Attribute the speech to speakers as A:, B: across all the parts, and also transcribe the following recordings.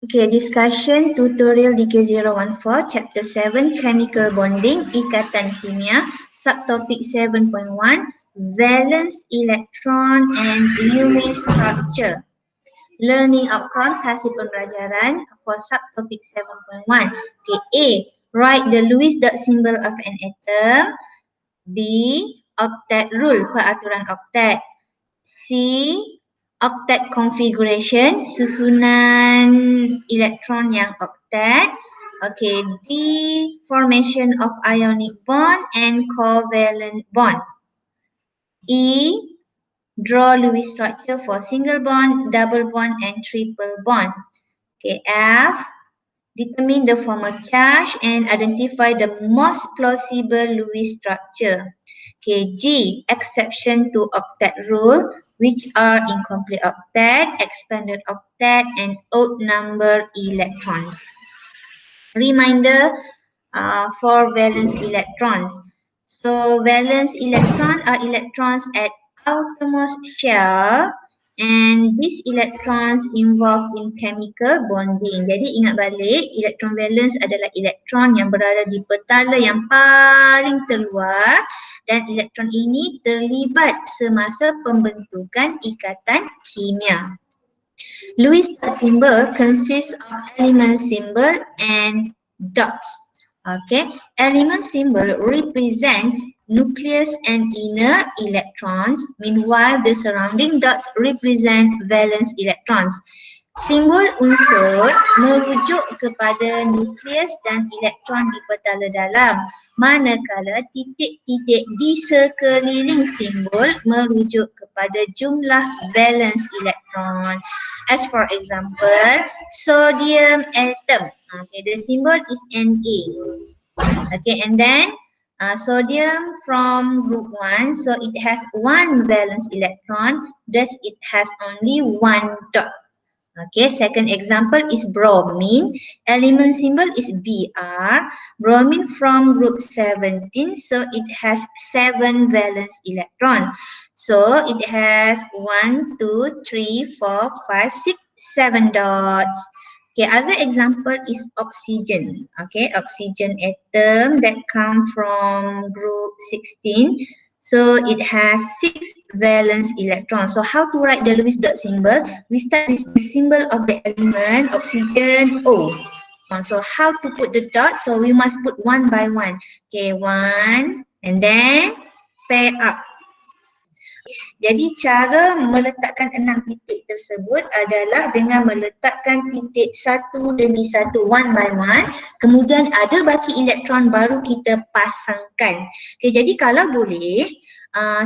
A: Okay, discussion tutorial DK014 chapter 7 chemical bonding ikatan kimia subtopic 7.1 valence electron and Lewis structure. Learning outcomes hasil pembelajaran for subtopic 7.1. Okay, A. Write the Lewis dot symbol of an atom. B. Octet rule, peraturan octet. C. Octet configuration, susunan elektron yang octet. Okay, D. Formation of ionic bond and covalent bond. E. Draw Lewis structure for single bond, double bond and triple bond. Okay, F. Determine the formal charge and identify the most plausible Lewis structure. Okay, G. Exception to octet rule, which are incomplete octet, expanded octet and odd number electrons. Reminder for valence electrons. So valence electron are electrons at outermost shell and these electrons involved in chemical bonding. Jadi ingat balik, elektron valence adalah elektron yang berada di petala yang paling terluar dan elektron ini terlibat semasa pembentukan ikatan kimia. Lewis symbol consists of element symbol and dots. Okay, element symbol represents nucleus and inner electrons. Meanwhile, the surrounding dots represent valence electrons. Simbol unsur merujuk kepada nukleus dan elektron di petala dalam, manakala titik-titik di sekeliling simbol merujuk kepada jumlah valence elektron. As for example, sodium atom. Okay, the symbol is Na. Okay, and then sodium from group 1, so it has one valence electron, thus it has only one dot. Okay, second example is bromine. Element symbol is Br. Bromine from group 17, so it has 7 valence electron. So it has 1, 2, 3, 4, 5, 6, 7 dots. Okay, other example is oxygen. Okay, oxygen atom that come from group 16. So it has 6 valence electrons. So how to write the Lewis dot symbol? We start with the symbol of the element oxygen O. So how to put the dot? So we must put one by one. Okay, one and then pair up. Jadi cara meletakkan 6 titik tersebut adalah dengan meletakkan titik satu demi satu, one by one. Kemudian ada baki elektron baru kita pasangkan. Okay, jadi kalau boleh,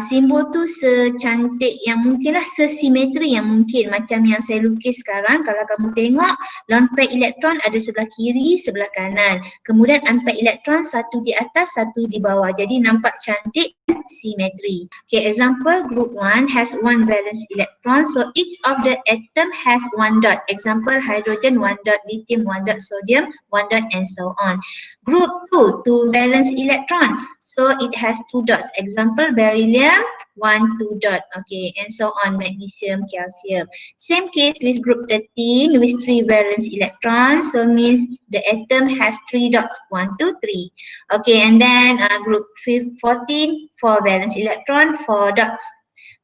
A: simbol tu secantik yang mungkinlah, sesimetri yang mungkin. Macam yang saya lukis sekarang, kalau kamu tengok, lone pair elektron ada sebelah kiri, sebelah kanan. Kemudian unpaired elektron satu di atas, satu di bawah. Jadi nampak cantik, simetri. Okay, example group 1 has one valence electron, so each of the atom has one dot. Example hydrogen one dot, lithium one dot, sodium one dot and so on. Group 2, two valence electron, so it has two dots. Example beryllium 1, 2 dot, okay, and so on, magnesium, calcium. Same case with group 13 with 3 valence electrons, so means the atom has 3 dots, 1, 2, 3. Okay, and then group 14, 4 valence electron, 4 dots.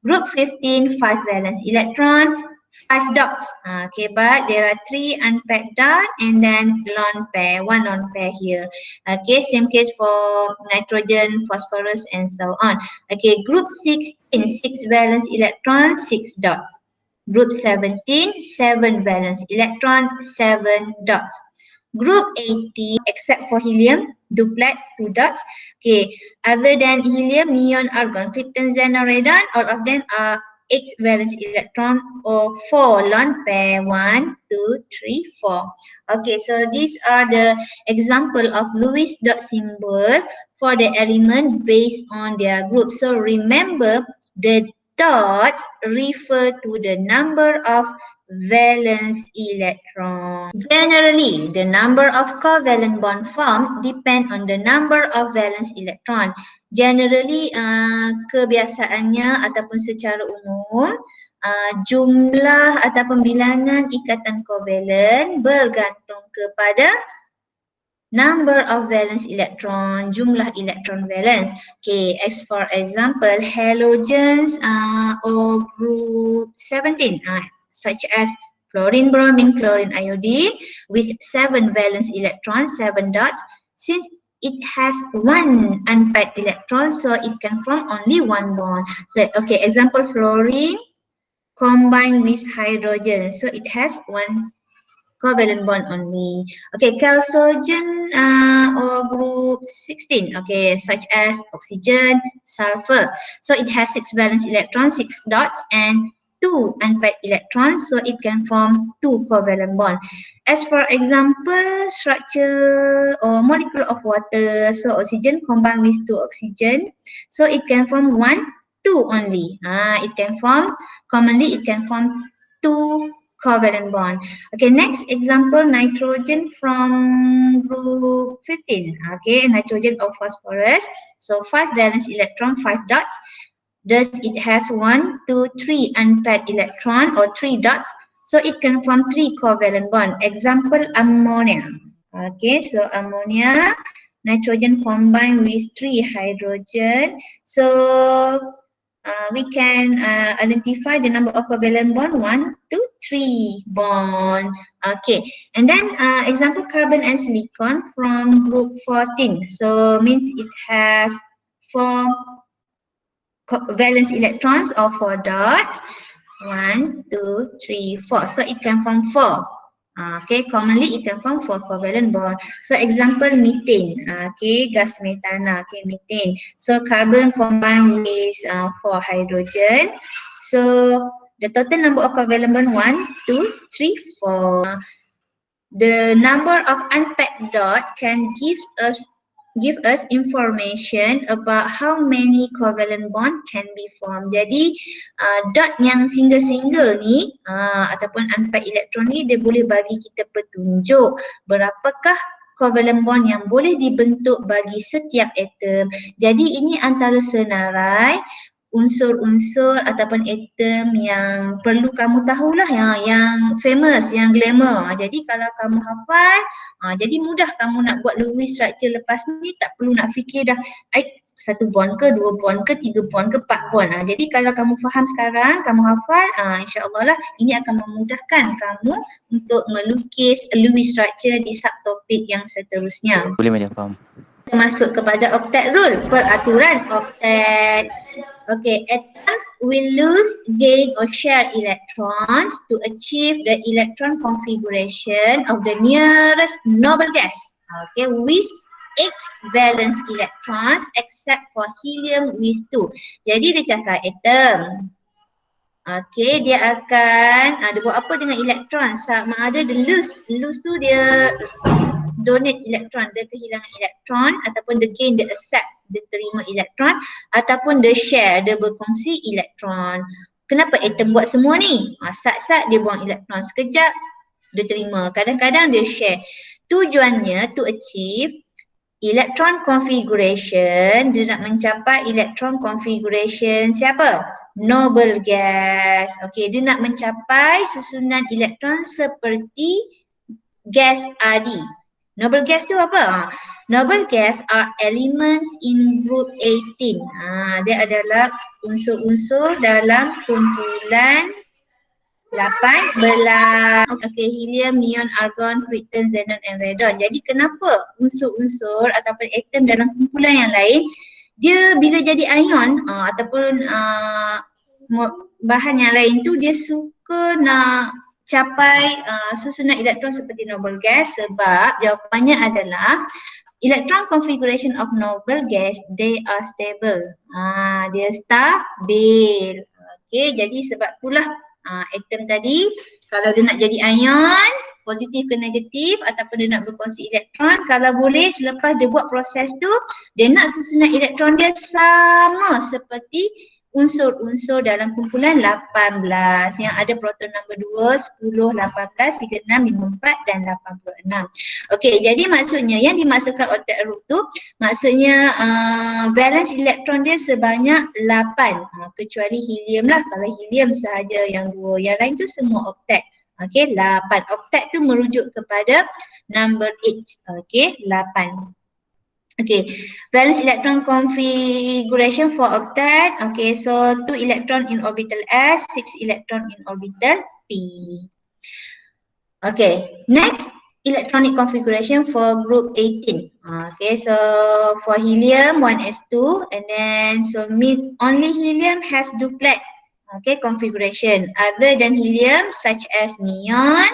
A: Group 15, 5 valence electron, 5 dots. Okay, but there are 3 unpaired dot and then lone pair, 1 lone pair here. Okay, same case for nitrogen, phosphorus and so on. Okay, group 16, 6 valence electron, 6 dots. Group 17, 7 valence electron, 7 dots. Group 18, except for helium, duplet, 2 dots. Okay, other than helium, neon, argon, krypton, xenon, radon, all of them are 8 valence electron or 4 lone pair, 1, 2, 3, 4. Okay, so these are the example of Lewis dot symbol for the element based on their group. So remember, the dots refer to the number of valence electron. Generally, the number of covalent bond formed depend on the number of valence electron. Generally, kebiasaannya ataupun secara umum, jumlah ataupun bilangan ikatan kovalen bergantung kepada number of valence electron, jumlah elektron valence. Okay, as for example, halogens or group 17, such as fluorine, bromine, chlorine, iodine, with 7 valence electrons, 7 dots. Since it has 1 unpaired electron, so it can form only 1 bond. So, okay, example, fluorine combined with hydrogen, so it has 1 covalent bond only. Okay, chalcogen or group 16, okay, such as oxygen, sulfur. So it has 6 valence electrons, 6 dots, and 2 unpaired electrons, so it can form 2 covalent bond. As for example, structure or molecule of water, so oxygen combined with 2 oxygen, so it can form 1, 2 only. It can form, commonly it can form 2 covalent bond. Okay, next example, nitrogen from group 15. Okay, nitrogen or phosphorus. So 5 valence electron, 5 dots. Thus it has 1, 2, 3 unpaired electron or 3 dots. So it can form 3 covalent bond. Example, ammonia. Okay, so ammonia, nitrogen combined with 3 hydrogen. So we can identify the number of covalent bond, 1, 2, 3 bond. Okay, and then example, carbon and silicon from group 14. So means it has 4 valence electrons or 4 dots. 1, 2, 3, 4. So it can form 4. Okay, commonly it can form 4 covalent bond. So example, methane. Okay, gas metana. Okay, methane. So carbon combined with 4 hydrogen. So the total number of covalent bond 1, 2, 3, 4. The number of unpaired dot can give us information about how many covalent bond can be formed. Jadi dot yang single-single ni ataupun unpaired elektron ni dia boleh bagi kita petunjuk berapakah covalent bond yang boleh dibentuk bagi setiap atom. Jadi ini antara senarai unsur-unsur ataupun atom yang perlu kamu tahulah, yang famous, yang glamour. Jadi kalau kamu hafal, jadi mudah kamu nak buat Lewis structure lepas ni, tak perlu nak fikir dah 1 bond ke, 2 bond ke, 3 bond ke, 4 bond. Jadi kalau kamu faham sekarang, kamu hafal, insya-Allah lah ini akan memudahkan kamu untuk melukis Lewis structure di subtopik yang seterusnya.
B: Boleh Madam, faham.
A: Masuk kepada octet rule, peraturan octet. Okay, atoms will lose, gain or share electrons to achieve the electron configuration of the nearest noble gas. Okay, with 8 valence electrons except for helium with 2. Jadi dia cakap atom. Okay, dia akan dia buat apa dengan elektron? Sama ada dia lose tu dia donate elektron, dia kehilangan elektron, ataupun dia gain, dia accept, dia terima elektron, ataupun dia share, dia berkongsi elektron. Kenapa atom buat semua ni? Sat-sat dia buang elektron, sekejap dia terima, kadang-kadang dia share. Tujuannya to achieve electron configuration, dia nak mencapai electron configuration siapa? Noble gas. Okay, dia nak mencapai susunan elektron seperti gas Adi. Noble gas tu apa? Noble gas are elements in group 18. Dia adalah unsur-unsur dalam kumpulan 18. Okay, helium, neon, argon, krypton, xenon and radon. Jadi kenapa unsur-unsur ataupun atom dalam kumpulan yang lain, dia bila jadi ion ataupun bahan yang lain tu, dia suka nak capai susunan elektron seperti noble gas? Sebab jawapannya adalah electron configuration of noble gas, they are stable. Dia stabil. Okay, jadi sebab itulah atom tadi, kalau dia nak jadi ion, positif ke negatif ataupun dia nak berkongsi elektron, kalau boleh selepas dia buat proses tu, dia nak susunan elektron dia sama seperti unsur-unsur dalam kumpulan 18 yang ada proton nombor 2, 10, 18, 36, 54 dan 86. Okey, jadi maksudnya yang dimaksudkan octet group tu maksudnya valence elektron dia sebanyak 8 kecuali helium lah. Kalau helium sahaja yang 2, yang lain tu semua octet. Okey, 8. Octet tu merujuk kepada number 8. Okey, 8. Okay, valence electron configuration for octet. Okay, so 2 electron in orbital S, 6 electron in orbital P. Okay, next electronic configuration for group 18. Okay, so for helium 1s2 and then so only helium has duplet. Okay, configuration. Other than helium such as neon,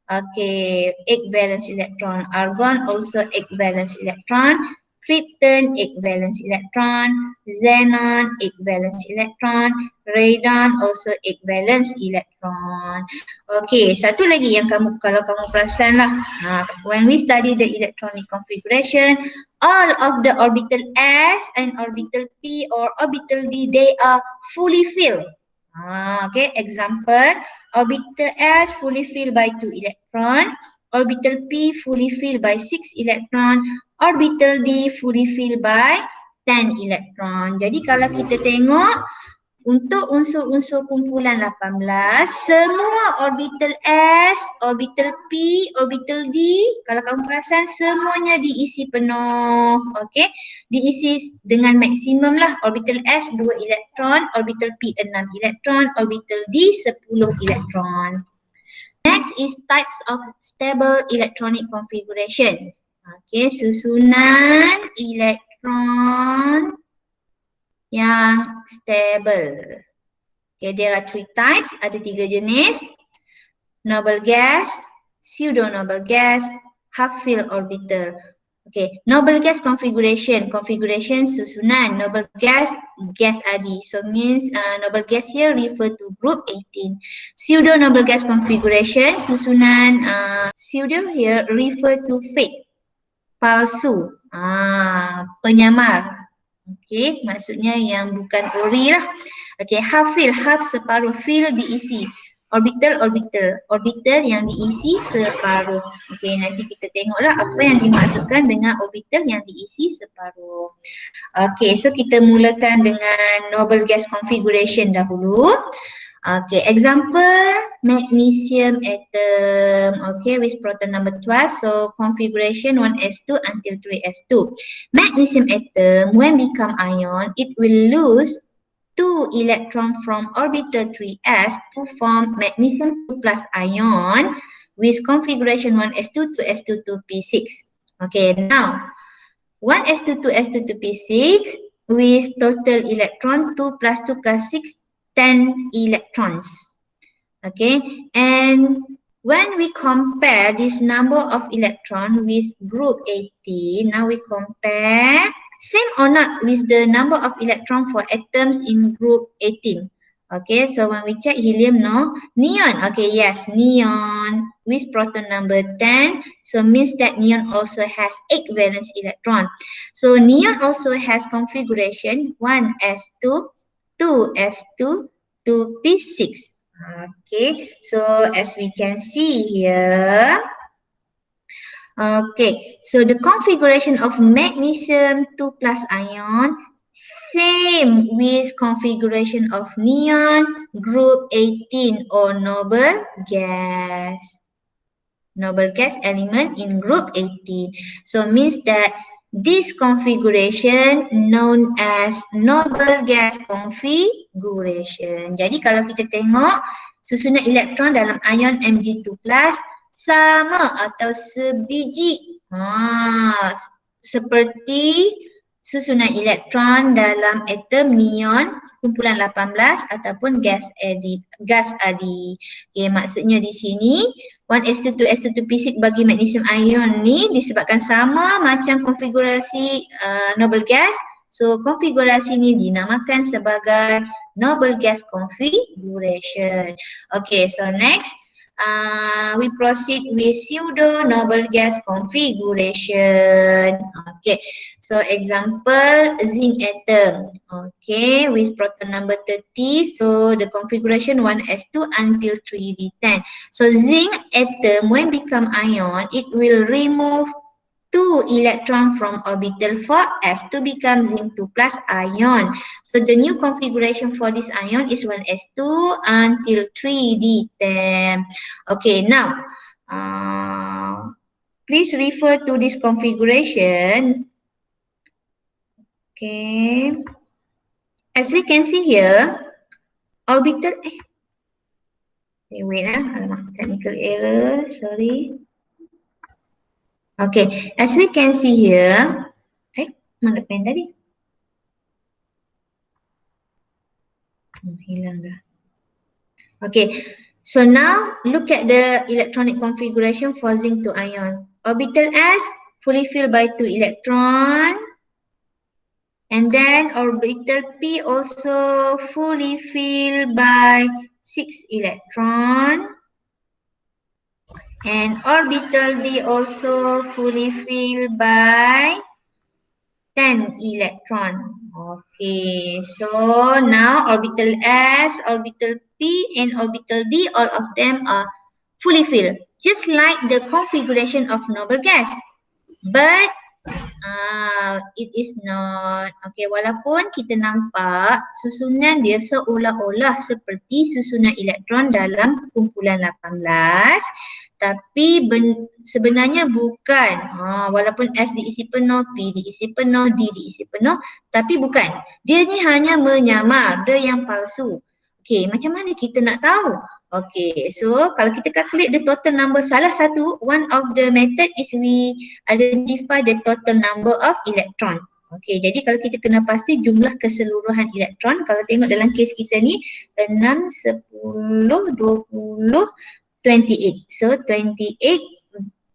A: okay, 8 valence electron, argon also 8 valence electron, krypton 8 valence electron, xenon 8 valence electron, radon also 8 valence electron. Okay, satu lagi yang kalau kamu perasan lah, when we study the electronic configuration, all of the orbital S and orbital P or orbital D, they are fully filled. Okay, example, orbital S fully filled by 2 electron, orbital P fully filled by 6 electron, orbital D fully filled by 10 electron. Jadi kalau kita tengok untuk unsur-unsur kumpulan 18, semua orbital S, orbital P, orbital D, kalau kamu perasan semuanya diisi penuh. Okey, diisi dengan maksimum lah. Orbital S 2 elektron, orbital P 6 elektron, orbital D 10 elektron. Next is types of stable electronic configuration. Okey, susunan elektron yang stable. Okay, there are 3 types, ada 3 jenis. Noble gas, pseudo noble gas, half filled orbital. Okay, noble gas configuration susunan noble gas adi. So means noble gas here refer to group 18. Pseudo noble gas configuration susunan pseudo here refer to fake, palsu, penyamar. Okey, maksudnya yang bukan ori lah. Okey, half fill, half separuh, fill diisi. Orbital yang diisi separuh. Okey, nanti kita tengoklah apa yang dimaksudkan dengan orbital yang diisi separuh. Okey, so kita mulakan dengan noble gas configuration dahulu. Okay, example magnesium atom, okay, with proton number 12, so configuration 1s2 until 3s2. Magnesium atom, when become ion, it will lose 2 electron from orbital 3s to form magnesium 2 plus ion with configuration 1s2 to s2 to p6. Okay, now 1s2 to s2 to p6 with total electron 2 plus 2 plus 6, 10 electrons. Okay, and when we compare this number of electron with group 18, now we compare same or not with the number of electron for atoms in group 18. Okay, so when we check helium, no. Neon, okay, yes, neon with proton number 10, so means that neon also has 8 valence electron. So neon also has configuration 1s2, 2s2 to p6. Okay, so as we can see here, okay, so the configuration of magnesium 2 plus ion same with configuration of neon group 18 or noble gas element in group 18. So means that this configuration known as noble gas configuration. Jadi kalau kita tengok susunan elektron dalam ion Mg2+ sama atau sebiji seperti susunan elektron dalam atom neon kumpulan 18 ataupun gas adi. Okay, maksudnya di sini 1s2 to s2 to p6 bagi magnesium ion ni disebabkan sama macam konfigurasi noble gas. So konfigurasi ni dinamakan sebagai noble gas configuration. Okay, so next we proceed with pseudo noble gas configuration. Okay, So example, zinc atom. Okay, with proton number 30. So the configuration 1s2 until 3d10. So zinc atom when become ion, it will remove 2 electron from orbital 4s to become zinc 2 plus ion. So the new configuration for this ion is 1s2 until 3d10. Okay, now please refer to this configuration. Okay, as we can see here, orbital, wait, technical error, sorry. Okay, as we can see here, mana pen tadi? Hilang dah. Okay, so now look at the electronic configuration for zinc to ion. Orbital S fully filled by 2 electron. And then orbital P also fully filled by 6 electron. And orbital D also fully filled by 10 electron. Okay, so now orbital S, orbital P and orbital D, all of them are fully filled. Just like the configuration of noble gas. But it is not. Okay, walaupun kita nampak susunan dia seolah-olah seperti susunan elektron dalam kumpulan 18, tapi sebenarnya bukan. Walaupun S diisi penuh, P diisi penuh, D diisi penuh, tapi bukan. Dia ni hanya menyamar, dia yang palsu. Okay, macam mana kita nak tahu? Okay, so kalau kita calculate the total number, salah satu, one of the method is we identify the total number of electron. Okay, jadi kalau kita kena pasti jumlah keseluruhan elektron, kalau tengok dalam kes kita ni, 6, 10, 20, 28. So 28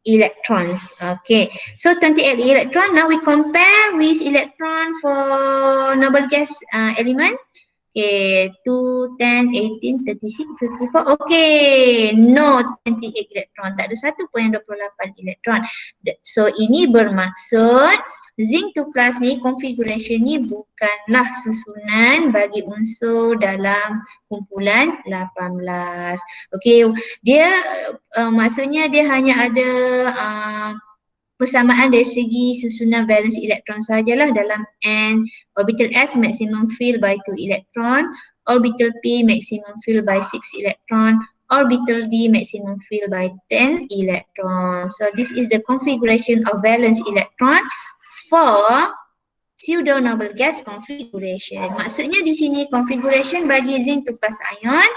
A: electrons. Okay, so 28 electron. Now we compare with electron for noble gas element. Okay, 2, 10, 18, 36, 54. Okay, no 28 elektron. Tak ada 1.28 elektron. So ini bermaksud zinc 2 plus ni configuration ni bukanlah susunan bagi unsur dalam kumpulan 18. Okay, dia maksudnya dia hanya ada persamaan dari segi susunan valence elektron sahajalah dalam N. Orbital S maximum filled by 2 electron, orbital P maximum filled by 6 electron, orbital D maximum filled by 10 electron. So this is the configuration of valence electron for pseudo noble gas configuration. Maksudnya di sini configuration bagi zinc 2 plus ion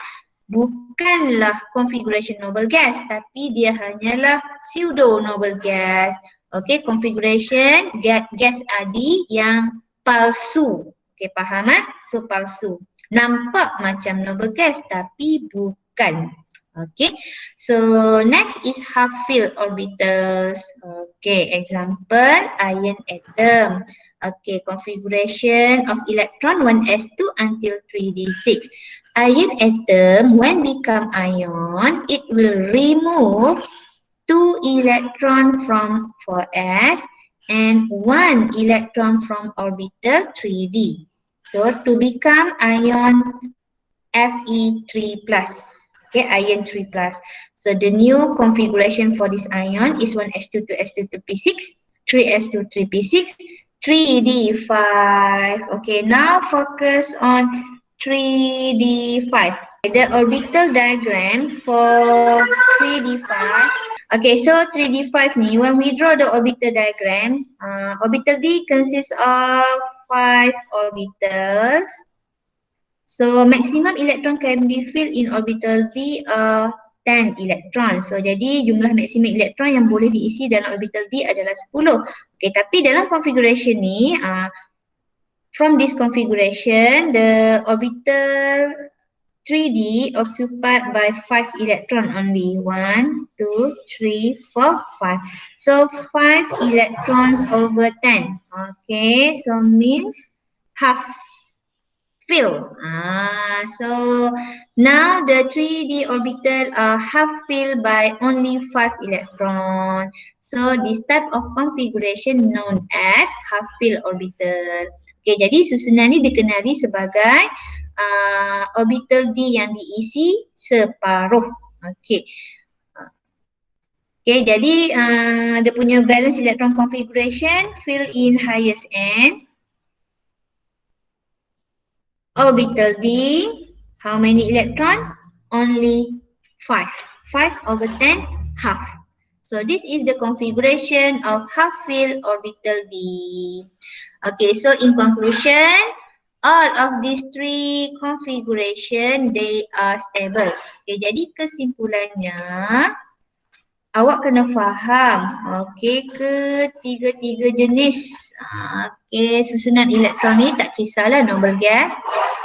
A: bukanlah configuration noble gas, tapi dia hanyalah pseudo noble gas. Okay, configuration gas adi yang palsu. Okay, faham? So palsu. Nampak macam noble gas tapi bukan. Okay, so next is half filled orbitals. Okay, example iron atom. Okay, configuration of electron 1s2 until 3d6. Iron atom when become ion, it will remove 2 electron from 4s and 1 electron from orbital 3d. So to become ion Fe3+. Okay, iron 3+. So the new configuration for this ion is 1s2 to s2 to p6, 3s2 3p6, 3d5. Okay, now focus on 3d5. The orbital diagram for 3d5. Okay, so 3d5 ni, when we draw the orbital diagram, orbital D consists of 5 orbitals. So maximum electron can be filled in orbital D 10 electron. So jadi jumlah maksimum elektron yang boleh diisi dalam orbital D adalah 10. Okay, tapi dalam configuration ni, from this configuration, the orbital 3D occupied by 5 electron only. 1, 2, 3, 4, 5. So 5 electrons over 10. Okay, so means half filled. So now the 3D orbital are half filled by only 5 electron. So this type of configuration known as half filled orbital. Okay, jadi susunan ni dikenali sebagai orbital D yang diisi separuh. Okay. Okay, jadi dia punya valence electron configuration fill in highest end. Orbital D, how many electron? Only 5. 5/10, half. So this is the configuration of half-filled orbital D. Okay, so in conclusion, all of these three configuration, they are stable. Okay, jadi kesimpulannya, awak kena faham, okay, ketiga-tiga jenis susunan elektron ni tak kisahlah noble gas,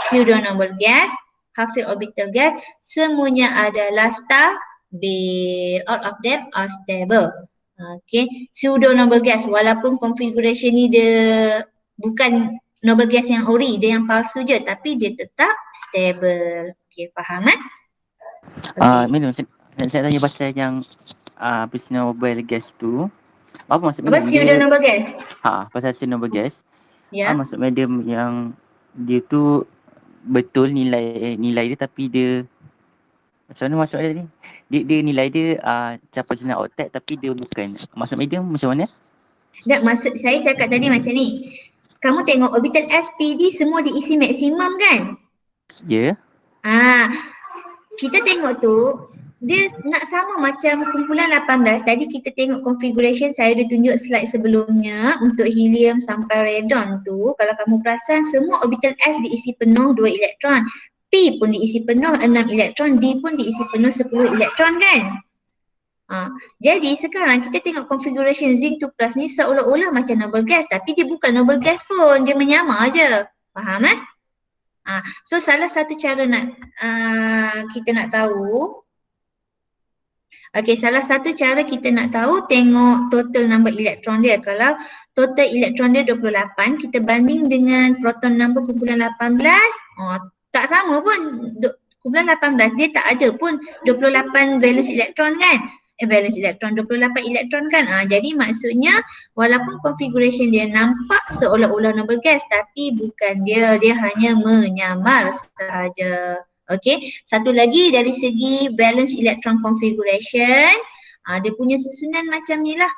A: pseudo noble gas, half-filled orbital gas, semuanya adalah stabil. All of them are stable. Okay, pseudo noble gas walaupun configuration ni dia bukan noble gas yang ori, dia yang palsu je, tapi dia tetap stable. Okay, faham kan?
B: Minum, saya tanya pasal yang pseudo noble gas tu. Apa maksud
A: medium? Apa pseudo noble gas?
B: Pasal pseudo noble gas.
A: Ya.
B: Maksud medium yang dia tu betul nilai dia, tapi dia macam mana maksud dia ni? Dia nilai dia capai jenis oktet tapi dia bukan. Maksud medium macam mana?
A: Tak, maksud saya cakap tadi macam ni. Kamu tengok orbital SPD semua diisi maksimum kan?
B: Ya.
A: Kita tengok tu dia nak sama macam kumpulan 18. Tadi kita tengok configuration, saya dah tunjuk slide sebelumnya untuk helium sampai radon tu. Kalau kamu perasan semua orbital S diisi penuh 2 elektron. P pun diisi penuh 6 elektron, D pun diisi penuh 10 elektron kan? Jadi sekarang kita tengok configuration zinc 2 plus ni seolah-olah macam noble gas, tapi dia bukan noble gas pun, dia menyamar je. Faham eh? So salah satu cara nak kita nak tahu, salah satu cara kita nak tahu tengok total number elektron dia. Kalau total elektron dia 28, kita banding dengan proton number kumpulan 18, tak sama pun. Kumpulan 18 dia tak ada pun 28 valence elektron kan? Valence elektron 28 elektron kan? Jadi maksudnya walaupun configuration dia nampak seolah-olah noble gas, tapi bukan dia hanya menyamar sahaja. Okay, satu lagi dari segi valence electron configuration, dia punya susunan macam ni lah.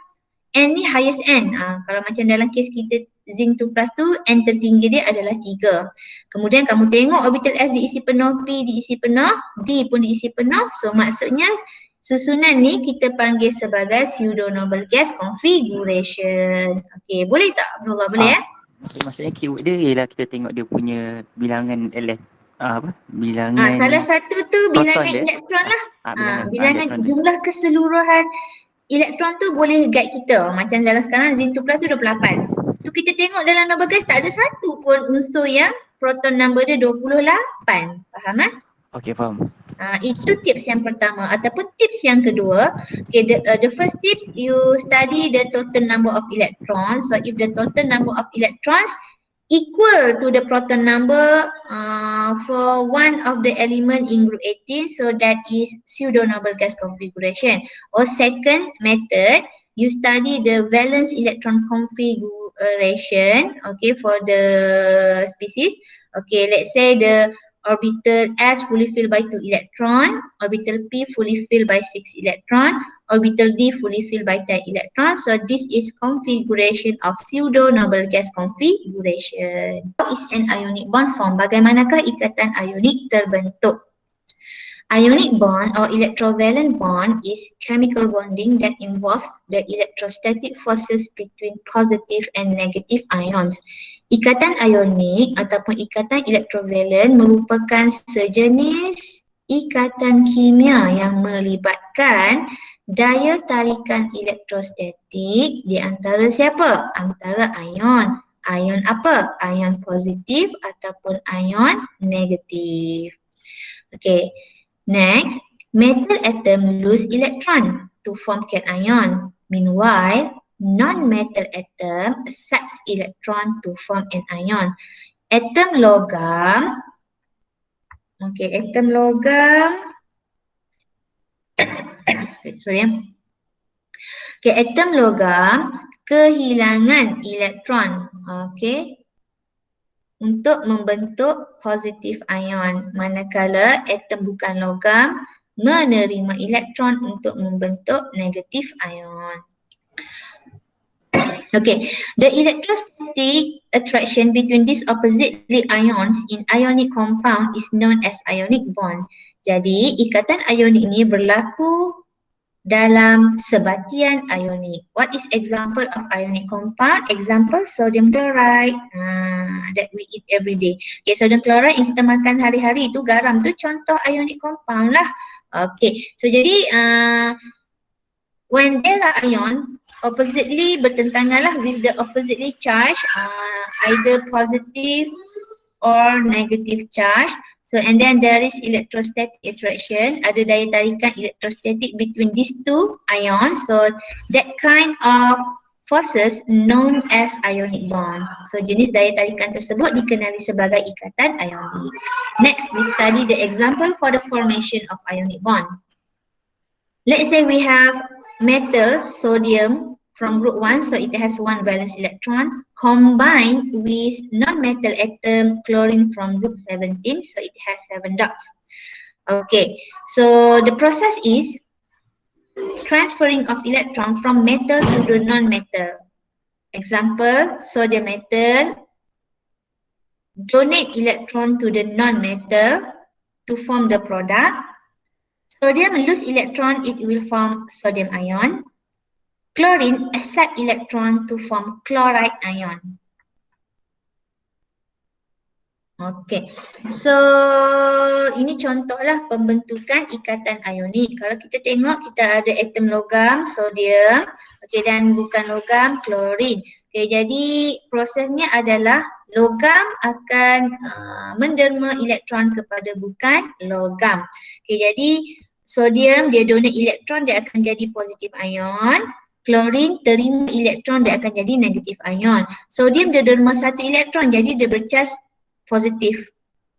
A: N ni highest N. Kalau macam dalam kes kita zinc 2 plus tu, N tertinggi dia adalah 3. Kemudian kamu tengok orbital S diisi penuh, P diisi penuh, D pun diisi penuh. So maksudnya susunan ni kita panggil sebagai pseudo noble gas configuration. Okay, boleh tak Abdullah? Boleh ya?
B: Maksudnya keyword dia ialah kita tengok dia punya bilangan bilangan
A: salah satu tu bilangan elektron lah. Bilangan jumlah keseluruhan elektron tu boleh guide kita. Macam dalam sekarang zinc 2 plus tu 28. Tu kita tengok dalam noble gas tak ada satu pun unsur yang proton number dia 28. Faham kan?
B: Okay, faham.
A: Itu tips yang pertama ataupun tips yang kedua. Okay, the first tips, you study the total number of electrons. So if the total number of electrons equal to the proton number for one of the element in group 18, so that is pseudo noble gas configuration. Or second method, you study the valence electron configuration, okay, for the species. Okay, let's say the orbital S fully filled by 2 electron, orbital P fully filled by 6 electron, orbital D fully filled by 10 electron. So this is configuration of pseudo noble gas configuration. If an ionic bond form, bagaimanakah ikatan ionik terbentuk? Ionic bond or electrovalent bond is chemical bonding that involves the electrostatic forces between positive and negative ions. Ikatan ionik ataupun ikatan electrovalent merupakan sejenis ikatan kimia yang melibatkan daya tarikan elektrostatik di antara siapa? Antara ion. Ion apa? Ion positif ataupun ion negatif. Okay. Next, metal atom lose electron to form cation. Meanwhile, non-metal atom accepts electron to form an ion. atom logam, okay, atom logam, sorry ya. Okay, atom logam kehilangan elektron, okay, untuk membentuk positif ion, manakala atom bukan logam menerima elektron untuk membentuk negatif ion. Okay, the electrostatic attraction between these oppositely ions in ionic compound is known as ionic bond. Jadi, ikatan ionik ini berlaku dalam sebatian ionik. What is example of ionic compound? Example sodium chloride that we eat every day. Okay, sodium chloride yang kita makan hari-hari itu garam tu contoh ionic compound lah. Okay, so jadi when there are ion oppositely bertentangan lah with the oppositely charge, either positive or negative charge. So and then there is electrostatic attraction, ada daya tarikan electrostatic between these two ions. So that kind of forces known as ionic bond. So jenis daya tarikan tersebut dikenali sebagai ikatan ionik. Next, we study the example for the formation of ionic bond. Let's say we have metal sodium from group 1, so it has 1 valence electron, combined with non-metal atom chlorine from group 17, so it has 7 dots. Okay, so the process is transferring of electron from metal to the non-metal. Example, sodium metal donate electron to the non-metal to form the product. Sodium lose electron, it will form sodium ion. Chlorine accept electron to form chloride ion. Okay, so ini contohlah pembentukan ikatan ionik. Kalau kita tengok, kita ada atom logam, sodium, okay, dan bukan logam, klorin. Okay, jadi prosesnya adalah logam akan menderma elektron kepada bukan logam. Okay, jadi sodium dia donate elektron, dia akan jadi positif ion. Klorin terima elektron, dia akan jadi negatif ion. Sodium dia derma 1 elektron, jadi dia bercas positif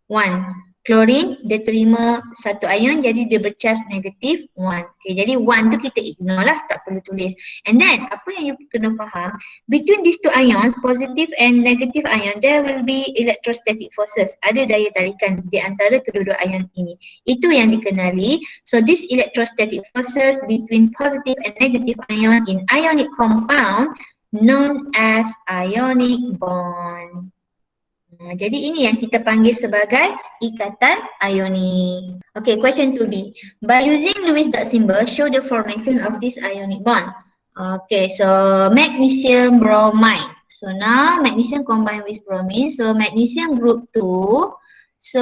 A: 1. Klorin dia terima 1 ion, jadi dia bercas negatif 1. Okay, jadi 1 tu kita ignore lah, tak perlu tulis. And then apa yang you kena faham, between these two ions, positive and negative ion, there will be electrostatic forces. Ada daya tarikan di antara kedua-dua ion ini. Itu yang dikenali. So this electrostatic forces between positive and negative ion in ionic compound known as ionic bond. Jadi ini yang kita panggil sebagai ikatan ionik. Okay, question 2B. By using Lewis dot symbol, show the formation of this ionic bond. Okay, so magnesium bromide. So now magnesium combined with bromine. So magnesium group 2. So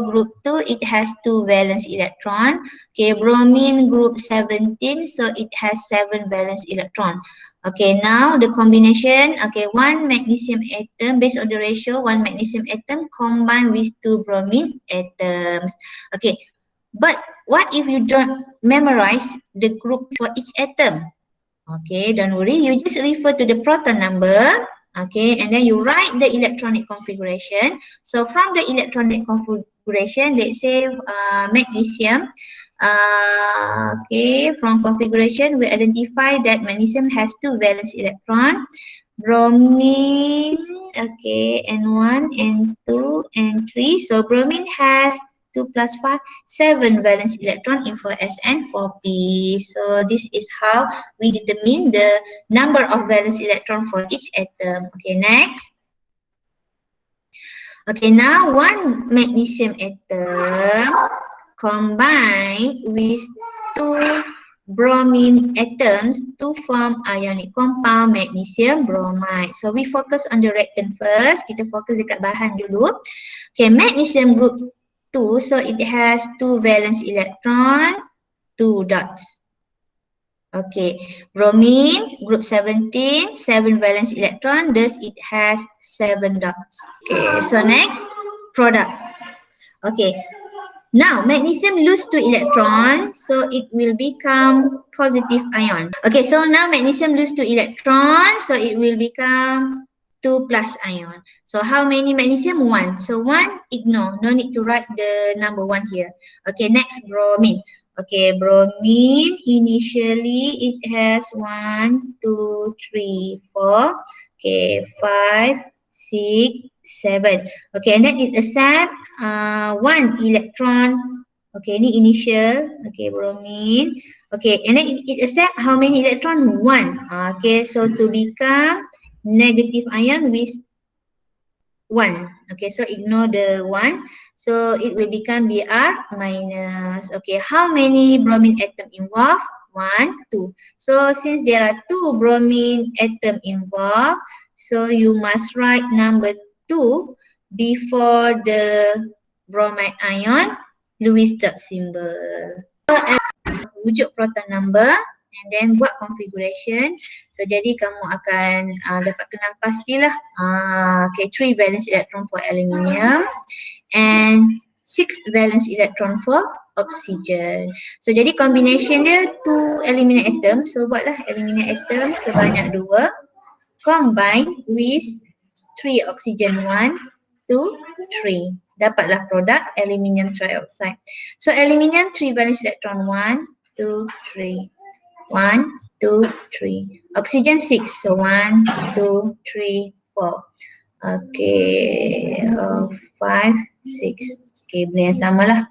A: group 2 it has 2 valence electron. Okay, bromine group 17. So it has 7 valence electron. Okay, now the combination, okay, 1 magnesium atom based on the ratio 1 magnesium atom combined with 2 bromine atoms. Okay, but what if you don't memorize the group for each atom? Okay, don't worry, you just refer to the proton number. Okay, and then you write the electronic configuration. So from the electronic configuration, let's say magnesium. Okay, from configuration we identify that magnesium has 2 valence electron, bromine, okay, N1, N2, N3. So bromine has 2 plus 5, 7 valence electron in 4s and 4p. So this is how we determine the number of valence electron for each atom. Okay, next. Okay, now 1 magnesium atom combine with 2 bromine atoms to form ionic compound magnesium bromide. So we focus on the reactant first. Kita fokus dekat bahan dulu. Okay, magnesium group 2, so it has 2 valence electron, 2 dots. Okay, bromine group 17, 7 valence electron, thus it has 7 dots. Okay, so next, product. Okay, now magnesium lose 2 electrons, so it will become positive ion. Okay, so now magnesium lose 2 electrons, so it will become 2 plus ion. So how many magnesium? 1. So 1, ignore. No need to write the number 1 here. Okay, next bromine. Okay, bromine initially it has 1, 2, 3, 4. Okay, 5, 6, 7. Okay, and then it accept 1 electron. Okay, ini initial. Okay, bromine. Okay, and then it accept how many electron? 1. Okay, so to become negative ion with 1. Okay, so ignore the 1. So it will become Br minus. Okay, how many bromine atom involved? 1, 2. So since there are 2 bromine atom involved, so you must write number 2 before the bromide ion, Lewis dot symbol. So, wujud proton number and then buat configuration. So jadi kamu akan dapat kenal pastilah okay, 3 valence electron for aluminium and 6 valence electron for oxygen. So jadi combination dia 2 aluminium atom. So buatlah aluminium atom sebanyak 2 combine with 3 oxygen 1, 2, 3. Dapatlah produk aluminium trioxide. So aluminium 3 valence electron 1, 2, 3. 1, 2, 3. Oxygen 6. So 1, 2, 3, 4. Okay, 5, 6. Okay, benda yang sama lah.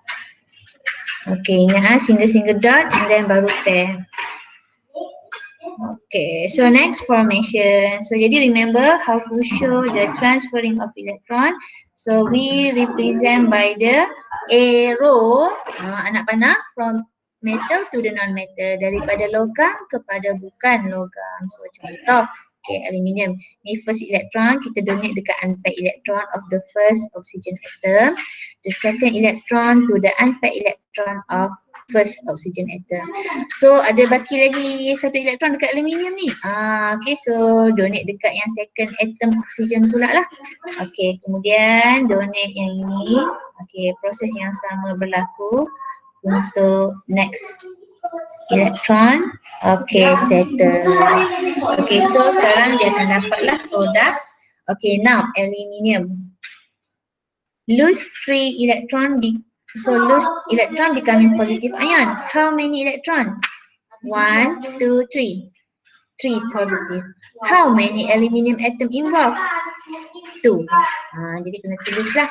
A: Okay, ingat single dot and then baru pair. Okay, so next formation. So jadi remember how to show the transferring of electron. So we represent by the arrow, anak panah from metal to the non-metal, daripada logam kepada bukan logam. So contoh, okay, aluminium. Ni first electron, kita donate dekat unpaired electron of the first oxygen atom. The second electron to the unpaired electron of first oxygen atom. So ada baki lagi satu elektron dekat aluminium ni. Okay, so donate dekat yang second atom oxygen pula lah. Okay, kemudian donate yang ini. Okay, proses yang sama berlaku untuk next elektron. Okay, settle. Okay, so sekarang dia akan dapatlah produk. Okay, now aluminium. Lose 3 electron. So lose electron becoming positive ion. How many electron? 1, 2, 3. 3 positive. How many aluminium atom involved? 2. Jadi kena tulislah.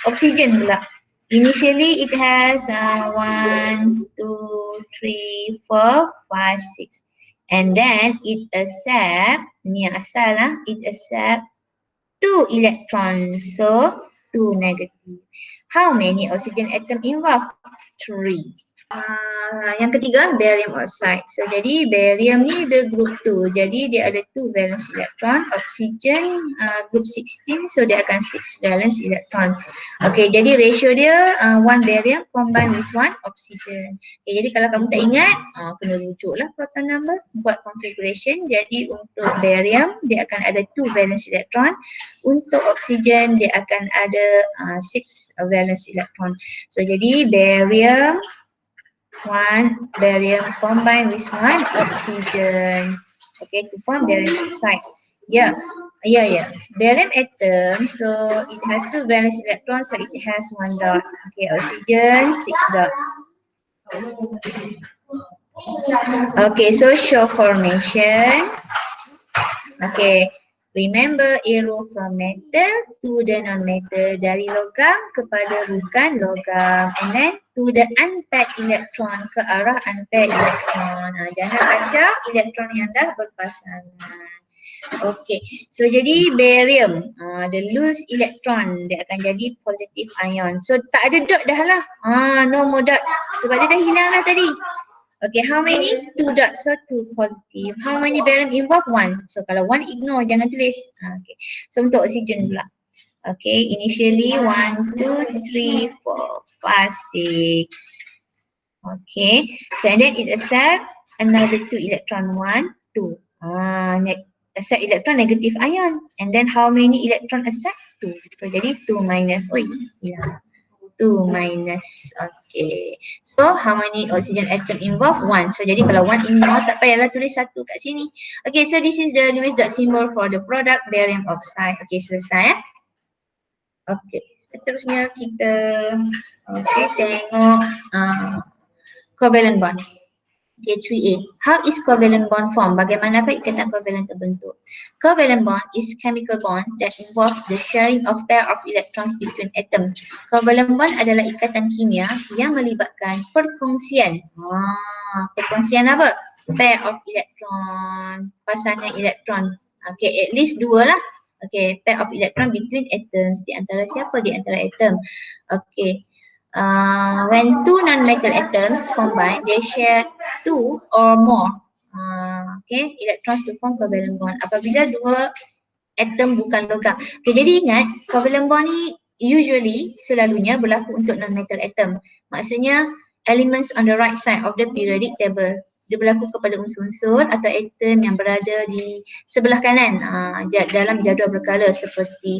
A: Oxygen pula. Initially it has 1, 2, 3, 4, 5, 6. And then it accept, ni yang asal lah, it accept 2 electrons. So 2 negative. How many oxygen atom involved? 3. Yang ketiga, barium oxide. So jadi barium ni dia group 2. Jadi dia ada 2 valence electron. Oxygen group 16, so dia akan 6 valence electron. Okay, jadi ratio dia 1 barium combine with 1 oxygen. Okay, jadi kalau kamu tak ingat, kena rujuklah proton number, buat configuration. Jadi untuk barium dia akan ada 2 valence electron. Untuk oxygen dia akan ada 6 valence electron. So jadi barium 1 barium combined with 1 oxygen. Okay, to form barium oxide. Yeah. Barium atom, so it has 2 valence electrons, so it has 1 dot. Okay, oxygen 6 dot. Okay, so show formation. Okay, remember arrow from metal to the non-metal, dari logam kepada bukan logam, and then to the unpaired electron, ke arah unpaired electron. Jangan baca elektron yang dah berpasangan. Okay, so jadi barium, the loose electron dia akan jadi positive ion. So tak ada dot dah lah, no more dot sebab dia dah hilang lah tadi. Okay, how many? 2 dots, so 2 positive. How many barium involved? 1. So kalau 1 ignore, jangan tulis. Okay, so untuk oxygen pula. Okay, initially 1, 2, 3, 4, 5, 6. Okay, so and then it accept another 2 electron, 1, 2. Accept electron negative ion. And then how many electron accept? 2. So jadi 2 minus. Oi, yeah. 2 minus. Okay. So how many oxygen atom involved? 1. So jadi kalau 1 in more tak payahlah tulis 1 kat sini. Okay, so this is the Lewis dot symbol for the product barium oxide. Okay, selesai. Okay, seterusnya kita tengok covalent bond. Okay, 3A. How is covalent bond formed? Bagaimanakah ikatan covalent terbentuk? Covalent bond is chemical bond that involves the sharing of pair of electrons between atoms. Covalent bond adalah ikatan kimia yang melibatkan perkongsian. Perkongsian apa? Pair of electron, pasangan elektron. Okay, at least 2 lah. Okay, pair of electron between atoms. Di antara siapa? Di antara atom. Okay. When two non-metal atoms combine, they share 2 or more electrons to form covalent bond. Apabila 2 atom bukan logam. Okay, jadi ingat covalent bond ni usually selalunya berlaku untuk non-metal atom. Maksudnya elements on the right side of the periodic table. Dia berlaku kepada unsur-unsur atau atom yang berada di sebelah kanan dalam jadual berkala seperti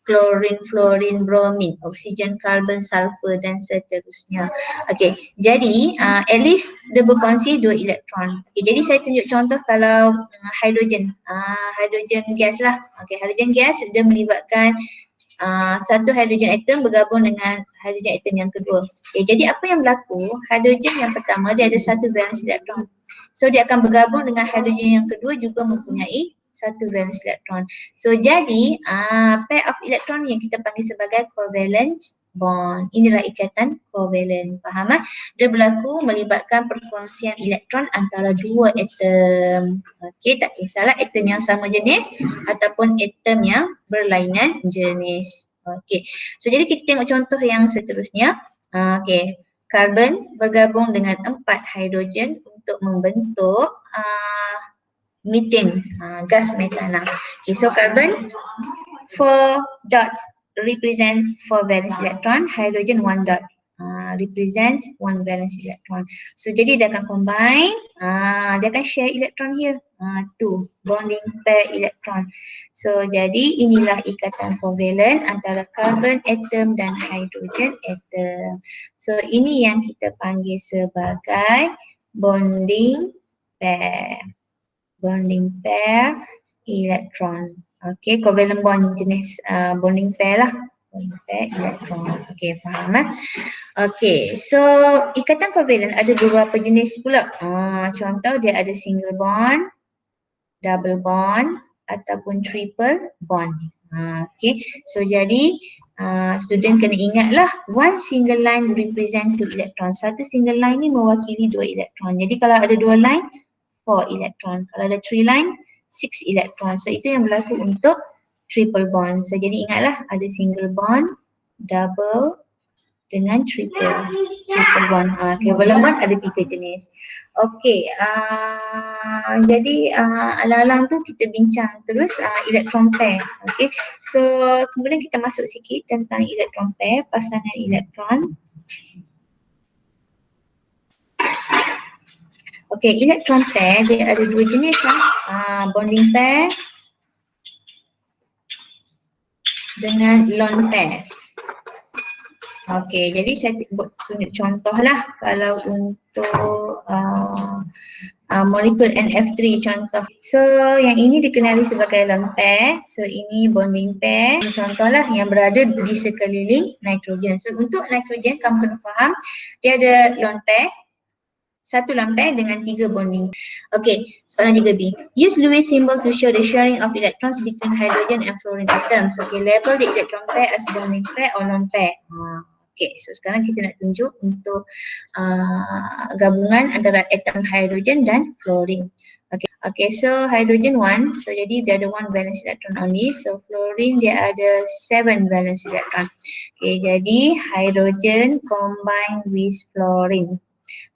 A: klorin, fluorin, bromin, oksigen, karbon, sulfur dan seterusnya. Okey, jadi at least dia berkongsi 2 elektron. Okey, jadi saya tunjuk contoh kalau hidrogen. Hidrogen gas lah. Okey, hidrogen gas dia melibatkan satu hidrogen atom bergabung dengan hidrogen atom yang kedua. Okay, jadi apa yang berlaku? Hidrogen yang pertama dia ada satu valence elektron. So dia akan bergabung dengan hidrogen yang kedua juga mempunyai satu valence elektron. So jadi pair of elektron yang kita panggil sebagai covalent bond. Inilah ikatan covalent. Faham tak? Dia berlaku melibatkan perkongsian elektron antara 2 atom. Okey, tak kisahlah atom yang sama jenis ataupun atom yang berlainan jenis. Okey. So jadi kita tengok contoh yang seterusnya. Okey. Karbon bergabung dengan 4 hidrogen untuk membentuk methane, gas metana. Okay, so carbon 4 dots represent 4 valence electron, hydrogen 1 dot represents 1 valence electron. So jadi dia akan combine, dia akan share electron here, 2 bonding pair electron. So jadi inilah ikatan covalent antara carbon atom dan hydrogen atom. So ini yang kita panggil sebagai bonding pair. Bonding pair elektron. Okay, covalent bond jenis bonding pair lah. Bonding pair elektron. Okay, faham lah. Okay, so ikatan covalent ada beberapa jenis pula. Contoh dia ada single bond, double bond ataupun triple bond. Okay, so jadi student kena ingatlah one single line represent 2 electron. Satu single line ni mewakili 2 electron. Jadi kalau ada 2 line 4 elektron. Kalau ada 3 line 6 elektron. So itu yang berlaku untuk triple bond. So jadi ingatlah ada single bond, double dengan triple bond. Covalent bond ada 3 jenis. Okey, jadi alang-alang tu kita bincang terus elektron pair. Okey, so kemudian kita masuk sikit tentang elektron pair, pasangan elektron. Okey, elektron pair dia ada 2 jenis lah. Bonding pair dengan lone pair. Okey, jadi saya buat tunjuk contoh lah kalau untuk molekul NF3 contoh. So yang ini dikenali sebagai lone pair. So ini bonding pair. Contoh lah yang berada di sekeliling nitrogen. So untuk nitrogen kamu kena faham dia ada lone pair. Satu lone pair dengan 3 bonding. Okay, soalan 3B. Use Lewis symbol to show the sharing of electrons between hydrogen and fluorine atoms. Okay, label the electron pair as bonding pair or lone pair. Okay, so sekarang kita nak tunjuk untuk gabungan antara atom hydrogen dan fluorine. Okay, so hydrogen 1, so jadi dia ada 1 valence electron only. So fluorine dia ada 7 valence electron. Okay, jadi hydrogen combine with fluorine.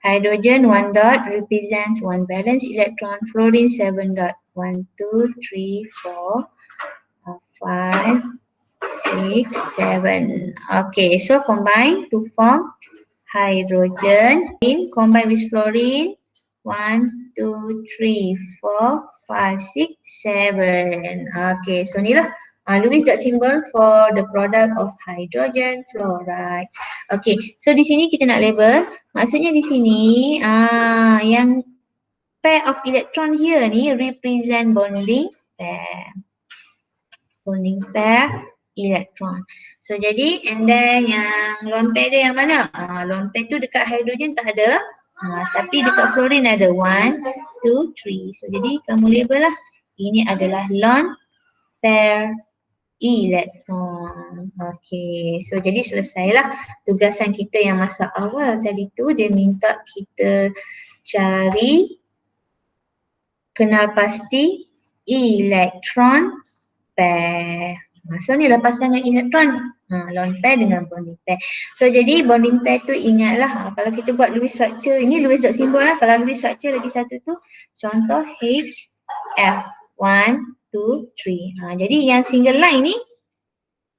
A: Hydrogen 1 dot represents 1 valence electron, fluorine 7 dot. 1, 2, 3, 4, 5, 6, 7. Okay, so combine to form hydrogen. Combine with fluorine. 1, 2, 3, 4, 5, 6, 7. Okay, so inilah Lewis dot symbol for the product of hydrogen fluoride. Okay, so di sini kita nak label. Maksudnya di sini yang pair of electron here ni represent bonding pair. Bonding pair electron. So jadi and then yang lone pair dia yang mana? Lone pair tu dekat hydrogen tak ada. Tapi dekat fluorine ada 1, 2, 3. So jadi kamu label lah. Ini adalah lone pair elektron. Okay, so jadi selesailah tugasan kita yang masa awal tadi tu. Dia minta kita cari kenal pasti elektron pair. So ni lah pasangan elektron, lone pair dengan bonding pair. So jadi bonding pair tu ingatlah kalau kita buat Lewis structure, ini Lewis dot symbol lah. Kalau Lewis structure lagi satu tu contoh HF 1, 2, 3. Jadi yang single line ni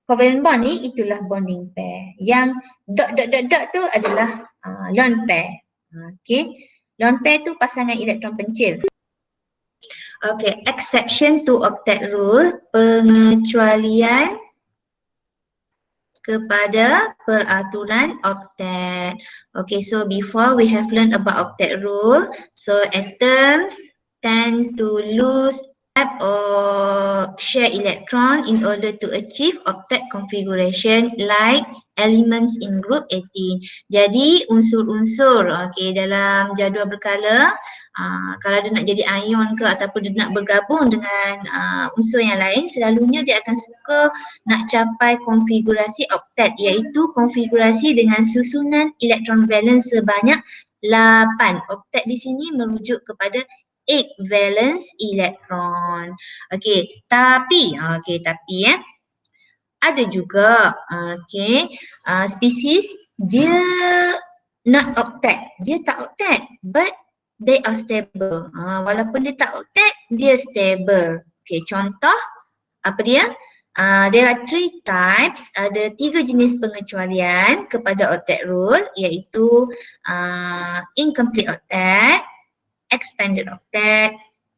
A: covalent bond ni itulah bonding pair. Yang dot tu adalah lone pair. Okay, lone pair tu pasangan elektron pencil. Okay, exception to octet rule, pengecualian kepada peraturan octet. Okay, so before we have learned about octet rule, so atoms tend to lose or share electron in order to achieve octet configuration like elements in group 18. Jadi unsur-unsur dalam jadual berkala, kalau dia nak jadi ion ke ataupun dia nak bergabung dengan unsur yang lain, selalunya dia akan suka nak capai konfigurasi octet, iaitu konfigurasi dengan susunan elektron valence sebanyak 8. Octet di sini merujuk kepada 8 valence elektron. Tapi ada juga spesies dia not octet. Dia tak octet but they are stable. Walaupun dia tak octet, dia stable. Contoh apa dia? There are 3 types, ada 3 jenis pengecualian kepada octet rule, iaitu incomplete octet, expanded octet,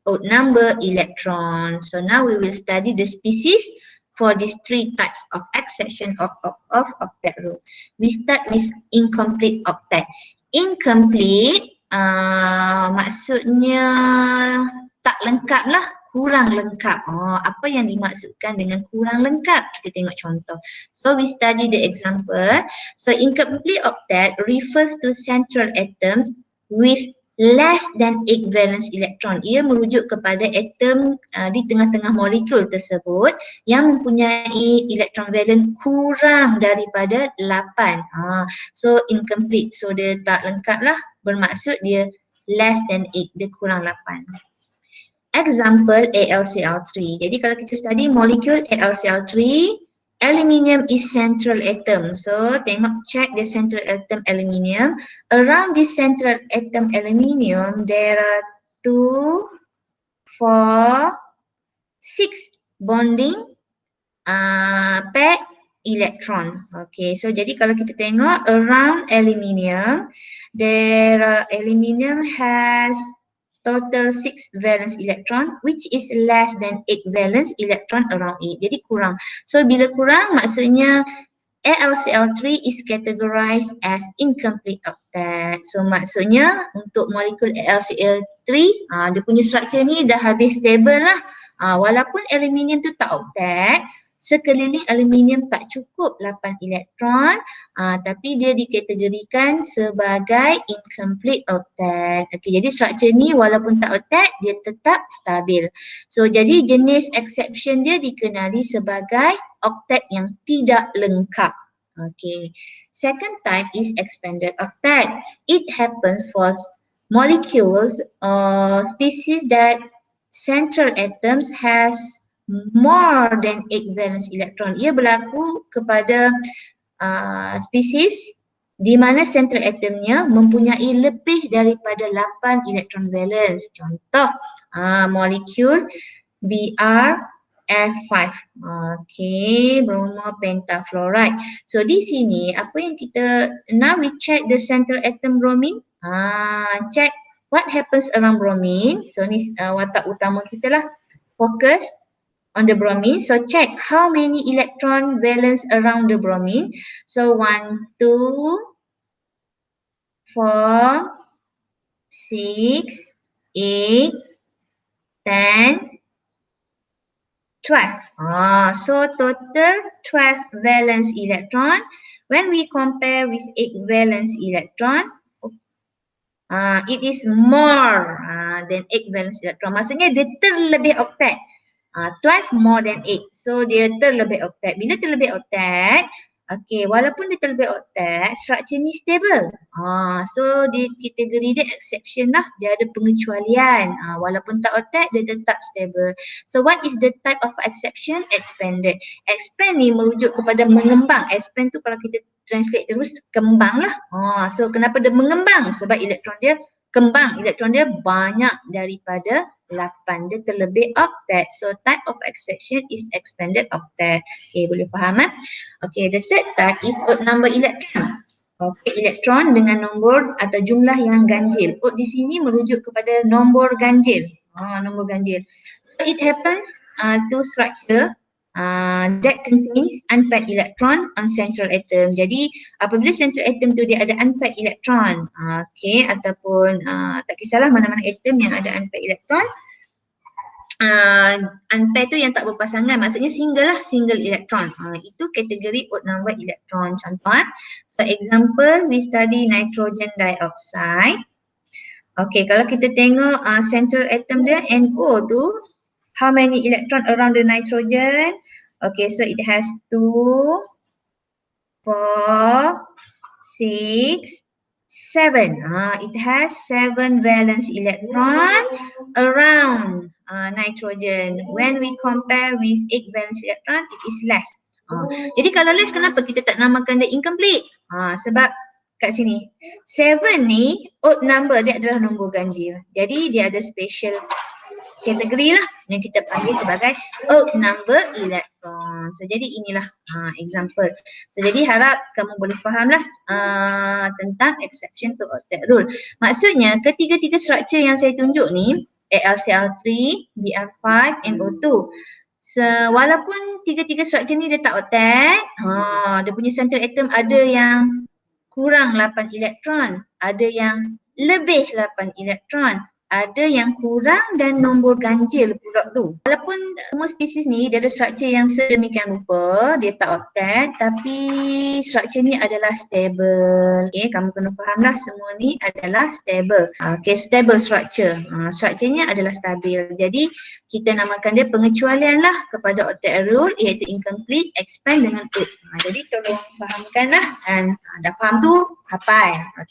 A: odd number electron. So now we will study the species for these 3 types of exception of octet rule. We start with incomplete octet. Incomplete maksudnya tak lengkap lah, kurang lengkap. Apa yang dimaksudkan dengan kurang lengkap? Kita tengok contoh. So we study the example. So incomplete octet refers to central atoms with less than 8 valence electron. Ia merujuk kepada atom di tengah-tengah molekul tersebut yang mempunyai elektron valence kurang daripada 8. So incomplete. So dia tak lengkap lah, bermaksud dia less than 8, dia kurang 8. Example AlCl3. Jadi kalau kita study molekul AlCl3, aluminium is central atom. So tengok, check the central atom aluminium. Around this central atom aluminium, there are 2, 4, 6 bonding pair electron. So jadi kalau kita tengok around aluminium, aluminium has total 6 valence electron, which is less than 8 valence electron around it. Jadi kurang. So bila kurang, maksudnya AlCl3 is categorized as incomplete octet. So maksudnya untuk molekul AlCl3, dia punya structure ni dah habis stable lah. Walaupun aluminium tu tak octet, sekeliling aluminium tak cukup 8 elektron, tapi dia dikategorikan sebagai incomplete octet. Jadi struktur ni walaupun tak octet, dia tetap stabil. So jadi jenis exception dia dikenali sebagai octet yang tidak lengkap. Second type is expanded octet. It happens for molecules or species that central atoms has more than 8 valence electron. Ia berlaku kepada spesies di mana central atomnya mempunyai lebih daripada 8 elektron valence. Contoh molekul BrF5. Bromo pentafluoride. So di sini apa yang kita, now we check the central atom bromine. Check what happens around bromine. So ni watak utama kita lah. Focus on the bromine. So check how many electron valence around the bromine. So 1, 2, 4, 6, 8, 10, 12. So total 12 valence electron. When we compare with 8 valence electron, it is more than 8 valence electron. Maksudnya dia terlebih oktet. 12 more than 8. So dia terlebih oktet. Bila terlebih oktet, okay, walaupun dia terlebih oktet, struktur ni stable. So di kategori dia exception lah. Dia ada pengecualian. Walaupun tak oktet, dia tetap stable. So what is the type of exception? Expanded. Expand ni merujuk kepada mengembang. Expand tu kalau kita translate terus, kembang lah. So kenapa dia mengembang? Sebab elektron dia kembang. Elektron dia banyak daripada 8. Dia terlebih octet. So type of exception is expanded octet. Okay, boleh faham Okay, the third type is odd number electron. Okay, elektron dengan nombor atau jumlah yang ganjil. Odd di sini merujuk kepada nombor ganjil. Nombor ganjil. So it happens to structure that contains unpaired electron on central atom. Jadi apabila central atom tu dia ada unpaired electron, okay, ataupun tak kisahlah mana-mana atom yang ada unpaired electron, unpaired tu yang tak berpasangan, maksudnya single lah, single electron. Itu kategori odd number electron. Contoh, for example, we study nitrogen dioxide. Okay, kalau kita tengok central atom dia NO tu, how many electron around the nitrogen? Okay, so it has 2, 4, 6, 7. It has 7 valence electron around nitrogen. When we compare with 8 valence electron, it is less. Jadi kalau less, kenapa kita tak namakan dia incomplete? Sebab kat sini 7 ni odd number, dia adalah nombor ganjil. Jadi dia ada special kategori lah yang kita panggil sebagai odd number electron. So jadi inilah example. So jadi harap kamu boleh faham lah tentang exception to octet rule. Maksudnya ketiga-tiga struktur yang saya tunjuk ni, AlCl3, Br5, NO2. So, walaupun tiga-tiga struktur ni dia tak octet, dia punya central atom ada yang kurang 8 elektron, ada yang lebih 8 elektron, ada yang kurang dan nombor ganjil pula tu. Walaupun semua spesies ni dia ada struktur yang sedemikian rupa, dia tak octet, tapi struktur ni adalah stable. Okay, kamu kena fahamlah semua ni adalah stable. Okay, stable structure. Strukturnya adalah stabil. Jadi kita namakan dia pengecualian lah kepada octet rule, iaitu incomplete, expand dengan odd. Jadi tolong fahamkanlah, dan dah faham tu hafal. Okay.